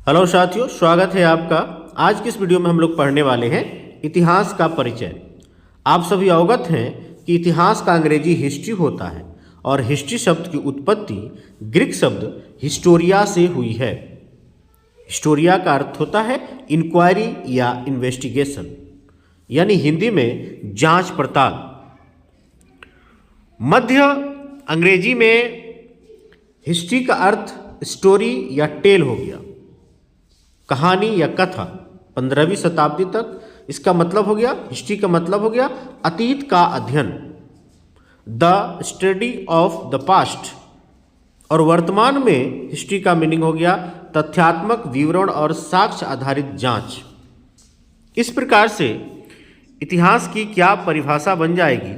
Hello साथियों, स्वागत है आपका। आज की इस वीडियो में हम लोग पढ़ने वाले हैं इतिहास का परिचय। आप सभी अवगत हैं कि इतिहास का अंग्रेजी हिस्ट्री होता है और हिस्ट्री शब्द की उत्पत्ति ग्रीक शब्द हिस्टोरिया से हुई है। हिस्टोरिया का अर्थ होता है इंक्वायरी या इन्वेस्टिगेशन, यानी हिंदी में जांच पड़ताल। मध्य अंग्रेजी में हिस्ट्री का अर्थ स्टोरी या टेल हो गया, कहानी या कथा। 15वीं शताब्दी तक इसका मतलब हो गया, हिस्ट्री का मतलब हो गया अतीत का अध्ययन, the study of the past. और वर्तमान में हिस्ट्री का मीनिंग हो गया तथ्यात्मक विवरण और साक्ष्य आधारित जांच। इस प्रकार से इतिहास की क्या परिभाषा बन जाएगी,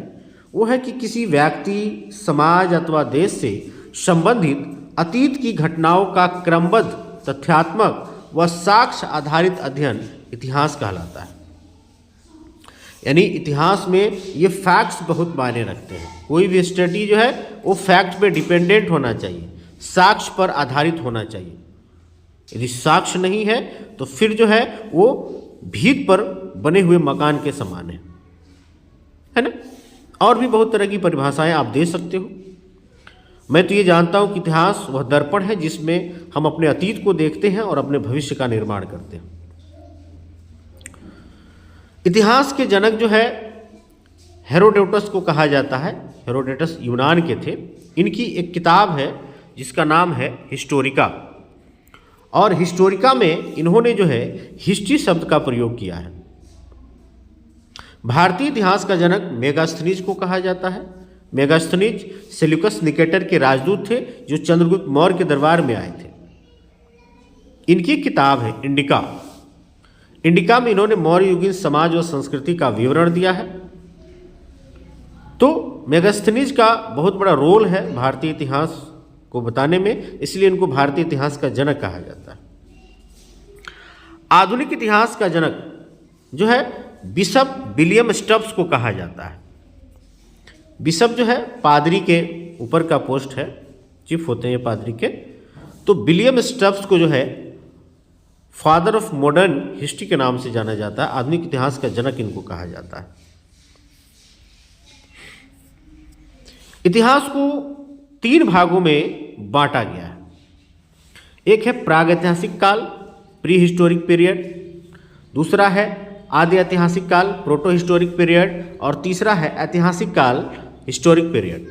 वो है कि किसी व्यक्ति, समाज अथवा देश से संबंधित अतीत की घटनाओं का क्रमबद्ध तथ्यात्मक व साक्ष्य आधारित अध्ययन इतिहास कहलाता है। यानी इतिहास में ये फैक्ट्स बहुत मायने रखते हैं। कोई भी स्टडी जो है वो फैक्ट पे डिपेंडेंट होना चाहिए, साक्ष्य पर आधारित होना चाहिए। यदि साक्ष्य नहीं है तो फिर जो है वो भीत पर बने हुए मकान के समान है ना। और भी बहुत तरह की परिभाषाएं आप दे सकते हो। मैं तो ये जानता हूँ कि इतिहास वह दर्पण है जिसमें हम अपने अतीत को देखते हैं और अपने भविष्य का निर्माण करते हैं। इतिहास के जनक जो है हेरोडोटस को कहा जाता है। हेरोडोटस यूनान के थे। इनकी एक किताब है जिसका नाम है हिस्टोरिका, और हिस्टोरिका में इन्होंने जो है हिस्ट्री शब्द का प्रयोग किया है। भारतीय इतिहास का जनक मेगास्थनीज को कहा जाता है। मेगास्थनीज सेल्यूकस निकेटर के राजदूत थे जो चंद्रगुप्त मौर्य के दरबार में आए थे। इनकी किताब है इंडिका। इंडिका में इन्होंने मौर्य युगीन समाज और संस्कृति का विवरण दिया है। तो मेगास्थनीज का बहुत बड़ा रोल है भारतीय इतिहास को बताने में, इसलिए इनको भारतीय इतिहास का जनक कहा जाता है। आधुनिक इतिहास का जनक जो है बिशप विलियम स्टब्स को कहा जाता है। बिशप जो है पादरी के ऊपर का पोस्ट है, चीफ होते हैं पादरी के। तो विलियम स्टब्स को जो है फादर ऑफ मॉडर्न हिस्ट्री के नाम से जाना जाता है। आधुनिक इतिहास का जनक इनको कहा जाता है। इतिहास को 3 भागों में बांटा गया है। एक है प्रागैतिहासिक काल, प्री हिस्टोरिक पीरियड। दूसरा है आदि ऐतिहासिक काल, प्रोटो हिस्टोरिक पीरियड। और तीसरा है ऐतिहासिक काल, हिस्टोरिक पीरियड।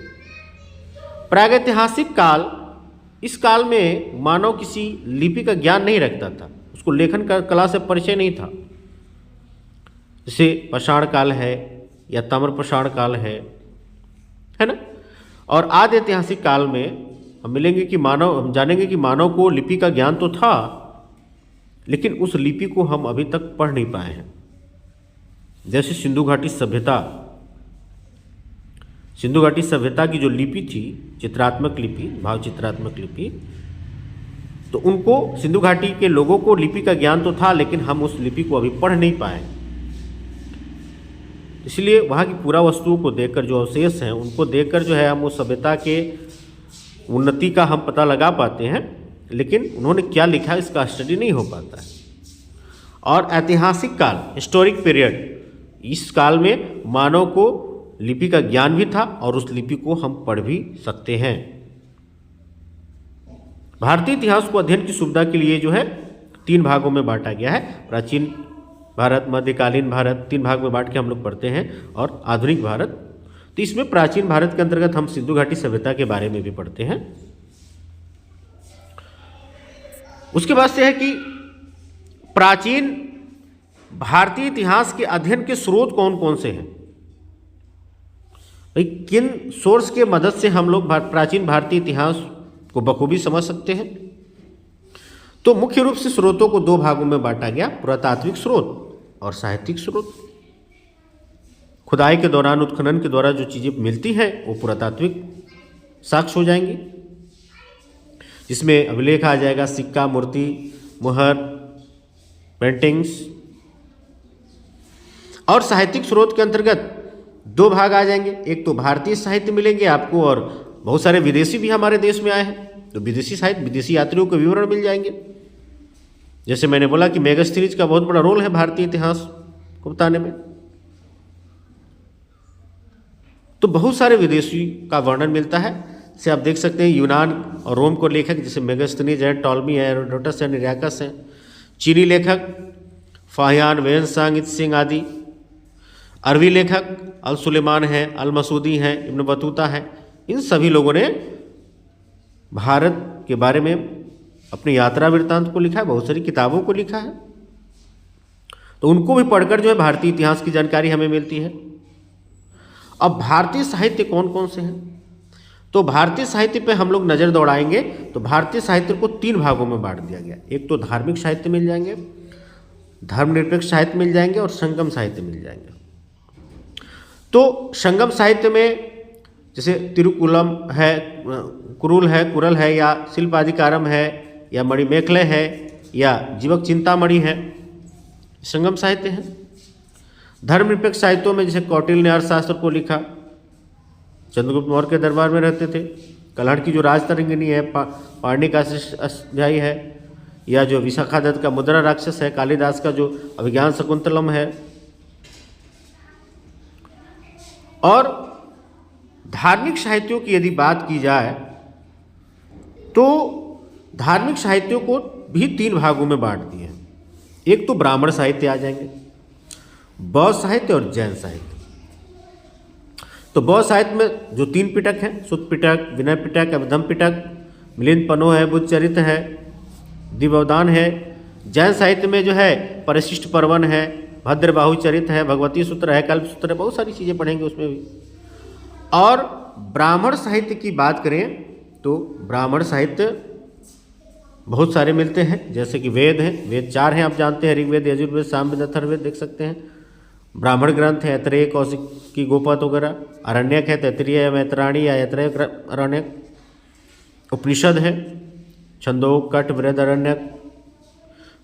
प्रागैतिहासिक काल, इस काल में मानव किसी लिपि का ज्ञान नहीं रखता था, उसको लेखन का कला से परिचय नहीं था। जैसे पाषाण काल है या ताम्रपाषाण काल है ना। और आदि ऐतिहासिक काल में हम जानेंगे कि मानव को लिपि का ज्ञान तो था, लेकिन उस लिपि को हम अभी तक पढ़ नहीं पाए हैं। जैसे सिंधु घाटी सभ्यता की जो लिपि थी, चित्रात्मक लिपि, भाव चित्रात्मक लिपि, तो उनको, सिंधु घाटी के लोगों को लिपि का ज्ञान तो था, लेकिन हम उस लिपि को अभी पढ़ नहीं पाए। इसलिए वहाँ की पूरा वस्तुओं को देखकर, जो अवशेष हैं उनको देखकर जो है हम उस सभ्यता के उन्नति का हम पता लगा पाते हैं, लेकिन उन्होंने क्या लिखा इसका स्टडी नहीं हो पाता है। और ऐतिहासिक काल, हिस्टोरिक पीरियड, इस काल में मानव को लिपि का ज्ञान भी था और उस लिपि को हम पढ़ भी सकते हैं। भारतीय इतिहास को अध्ययन की सुविधा के लिए जो है 3 भागों में बांटा गया है। प्राचीन भारत, मध्यकालीन भारत, 3 भाग में बांट के हम लोग पढ़ते हैं, और आधुनिक भारत। तो इसमें प्राचीन भारत के अंतर्गत हम सिंधु घाटी सभ्यता के बारे में भी पढ़ते हैं। उसके बाद से है कि प्राचीन भारतीय इतिहास के अध्ययन के स्रोत कौन कौन से हैं, किन सोर्स के मदद से हम लोग प्राचीन भारतीय इतिहास को बखूबी समझ सकते हैं। तो मुख्य रूप से स्रोतों को 2 भागों में बांटा गया, पुरातात्विक स्रोत और साहित्यिक स्रोत। खुदाई के दौरान, उत्खनन के द्वारा जो चीज़ें मिलती हैं वो पुरातात्विक साक्ष्य हो जाएंगी, जिसमें अभिलेख आ जाएगा, सिक्का, मूर्ति, मुहर, पेंटिंग्स। और साहित्यिक स्रोत के अंतर्गत 2 भाग आ जाएंगे। एक तो भारतीय साहित्य मिलेंगे आपको, और बहुत सारे विदेशी भी हमारे देश में आए हैं, तो विदेशी साहित्य, विदेशी यात्रियों के विवरण मिल जाएंगे। जैसे मैंने बोला कि मेगास्थनीज का बहुत बड़ा रोल है भारतीय इतिहास को बताने में। तो बहुत सारे विदेशी का वर्णन मिलता है, जैसे आप देख सकते हैं यूनान और रोम को लेखक जैसे मेगास्थनीज है, टॉलमी है, हेरोडोटस है, निराकस है। चीनी लेखक फाहियान, वेनसांग, इत्सिंग आदि। अरबी लेखक अल सुलेमान है, अल मसूदी हैं, इब्न बतूता है। इन सभी लोगों ने भारत के बारे में अपनी यात्रा वृत्तांत को लिखा है, बहुत सारी किताबों को लिखा है। तो उनको भी पढ़कर जो है भारतीय इतिहास की जानकारी हमें मिलती है। अब भारतीय साहित्य कौन कौन से हैं? तो भारतीय साहित्य पे हम लोग नज़र दौड़ाएंगे तो भारतीय साहित्य को 3 भागों में बांट दिया गया। एक तो धार्मिक साहित्य मिल जाएंगे, धर्मनिरपेक्ष साहित्य मिल जाएंगे और संगम साहित्य मिल जाएंगे। तो संगम साहित्य में जैसे तिरुकुलम है, कुरुल है, कुरल है, या शिल्पाधिकारम है, या मणिमेखले है, या जीवक चिंतामणि है, संगम साहित्य है। धर्मनिरपेक्ष साहित्यों में जैसे कौटिल्य ने अर्थशास्त्र को लिखा, चंद्रगुप्त मौर्य के दरबार में रहते थे। कल्हड़ की जो राजतरंगिणी है, पाणिनि का अध्याय है, या जो विशाखा दत्त का मुद्रा राक्षस है, कालिदास का जो अभिज्ञान शकुंतलम है। और धार्मिक साहित्यों की यदि बात की जाए तो धार्मिक साहित्यों को भी 3 भागों में बांट दिए हैं। एक तो ब्राह्मण साहित्य आ जाएंगे, बौद्ध साहित्य और जैन साहित्य। तो बौद्ध साहित्य में जो 3 पिटक हैं, सुत्त पिटक, विनय पिटक, अभिधम पिटक, मिलिंद पनो है, बुद्ध चरित्र है, दिव्यवदान है। जैन साहित्य में जो है परिशिष्ट पर्वन है, भद्रबाहु चरित्र है, भगवती सूत्र है, कल्प सूत्र है, बहुत सारी चीज़ें पढ़ेंगे उसमें भी। और ब्राह्मण साहित्य की बात करें तो ब्राह्मण साहित्य बहुत सारे मिलते हैं, जैसे कि वेद हैं, वेद 4 हैं, आप जानते हैं, ऋग्वेद, यजुर्वेद, सामवेद, अथर्ववेद देख सकते हैं। ब्राह्मण ग्रंथ है ऐतरेय, कौशिकी, गोपद वगैरह। अरण्यक है तैत्तिरीय या मैत्राणी या ऐतरेय अरण्यक। उपनिषद है छंदोग, कठ, बृहद अरण्यक।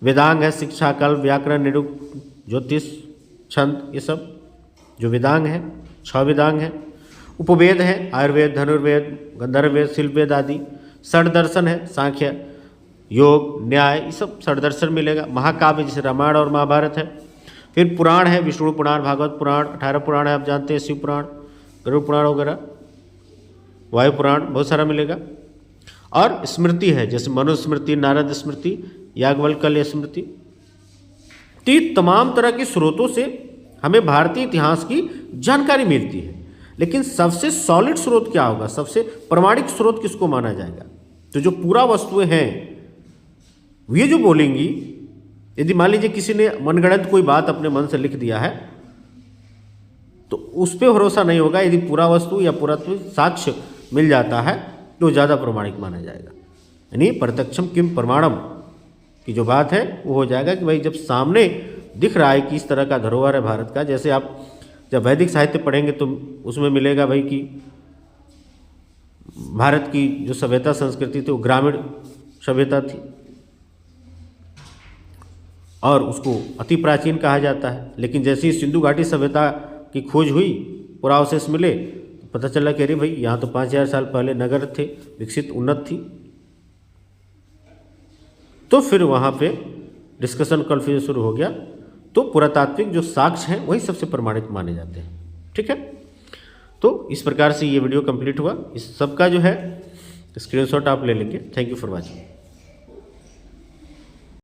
वेदांग है शिक्षा, कल्प, व्याकरण, निरुक्त, ज्योतिष, छंद, ये सब जो वेदांग है, 6 वेदांग हैं। उपवेद है आयुर्वेद, धनुर्वेद, गंधर्ववेद, शिल्पवेद आदि। षड दर्शन है सांख्य, योग, न्याय, ये सब षड दर्शन मिलेगा। महाकाव्य जैसे रामायण और महाभारत है। फिर पुराण है विष्णु पुराण, भागवत पुराण, 18 पुराण है, आप जानते हैं, शिव पुराण, गरुड़ पुराण वगैरह, वायु पुराण, बहुत सारा मिलेगा। और स्मृति है जैसे मनुस्मृति, नारद स्मृति, याज्ञवल्क्य स्मृति। तो ये तमाम तरह के स्रोतों से हमें भारतीय इतिहास की जानकारी मिलती है। लेकिन सबसे सॉलिड स्रोत क्या होगा, सबसे प्रमाणिक स्रोत किसको माना जाएगा? तो जो पूरा वस्तुएं हैं ये जो बोलेंगी, यदि मान लीजिए किसी ने मनगढ़ंत कोई बात अपने मन से लिख दिया है तो उस पर भरोसा नहीं होगा। यदि पूरा वस्तु या पुरातत्व साक्ष्य मिल जाता है तो ज़्यादा प्रमाणिक माना जाएगा। यानी प्रत्यक्षम किम प्रमाणम की जो बात है वो हो जाएगा कि भाई जब सामने दिख रहा है कि इस तरह का धरोहर है भारत का। जैसे आप जब वैदिक साहित्य पढ़ेंगे तो उसमें मिलेगा भाई कि भारत की जो सभ्यता संस्कृति थी वो ग्रामीण सभ्यता थी और उसको अति प्राचीन कहा जाता है। लेकिन जैसे ही सिंधु घाटी सभ्यता की खोज हुई, पुरावशेष मिले, तो पता चला कि अरे भाई यहाँ तो 5000 साल पहले नगर थे, विकसित उन्नत थी। तो फिर वहाँ पे डिस्कशन कन्फ्यूजन शुरू हो गया। तो पुरातात्विक जो साक्ष्य हैं वही सबसे प्रमाणित माने जाते हैं। ठीक है, तो इस प्रकार से ये वीडियो कंप्लीट हुआ। इस सब का जो है स्क्रीनशॉट आप ले लेंगे। Thank you for watching.